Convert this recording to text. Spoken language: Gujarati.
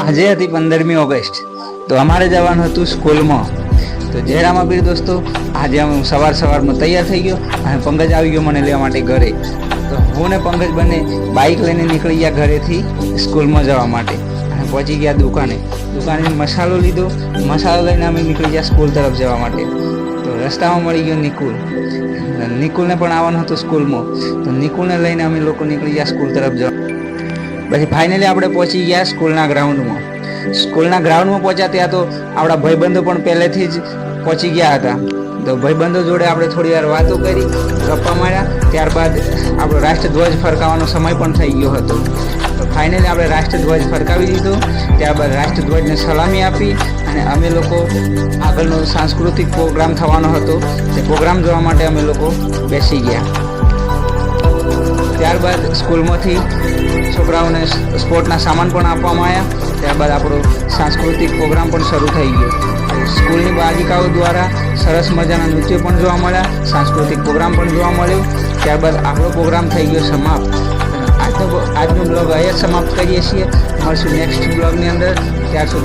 આજે હતી 15મી ઓગસ્ટ, તો અમારે જવાનું હતું સ્કૂલમાં. તો જય રામાપીર દોસ્તો, આજે હું સવારમાં તૈયાર થઈ ગયો અને પંકજ આવી ગયો મને લેવા માટે ઘરે. તો હું ને પંકજ બંને બાઇક લઈને નીકળી ગયા ઘરેથી સ્કૂલમાં જવા માટે અને પહોંચી ગયા દુકાને મસાલો લીધો. મસાલો લઈને અમે નીકળી ગયા સ્કૂલ તરફ જવા માટે. તો રસ્તામાં મળી ગયો નિકુલને પણ આવવાનું હતું સ્કૂલમાં. તો નિકુલને લઈને અમે લોકો નીકળી ગયા સ્કૂલ તરફ જવા. પછી ફાઇનલી આપણે પહોંચી ગયા સ્કૂલના ગ્રાઉન્ડમાં પહોંચ્યા ત્યાં તો આપણા ભાઈબંધો પણ પહેલેથી જ પહોંચી ગયા હતા. તો ભાઈબંધો જોડે આપણે થોડી વાર વાતો કરી, ગપ્પા માર્યા. ત્યારબાદ આપણો રાષ્ટ્રધ્વજ ફરકાવવાનો સમય પણ થઈ ગયો હતો. તો ફાઇનલી આપણે રાષ્ટ્રધ્વજ ફરકાવી દીધો. ત્યારબાદ રાષ્ટ્રધ્વજને સલામી આપી અને અમે લોકો આગળનો સાંસ્કૃતિક પ્રોગ્રામ થવાનો હતો તે પ્રોગ્રામ જોવા માટે અમે લોકો બેસી ગયા. ત્યારબાદ સ્કૂલમાંથી છોકરાઓને સ્પોર્ટના સામાન પણ આપવામાં આવ્યા. ત્યારબાદ આપણો સાંસ્કૃતિક પ્રોગ્રામ પણ શરૂ થઈ ગયો. સ્કૂલની બાલિકાઓ દ્વારા સરસ મજાના નૃત્યો પણ જોવા મળ્યા, સાંસ્કૃતિક પ્રોગ્રામ પણ જોવા મળ્યો. ત્યારબાદ આપણો પ્રોગ્રામ થઈ ગયો સમાપ્ત. આજનો બ્લોગ અહીંયા સમાપ્ત કરીએ છીએ. મળશું નેક્સ્ટ બ્લોગની અંદર. ત્યાર સુધી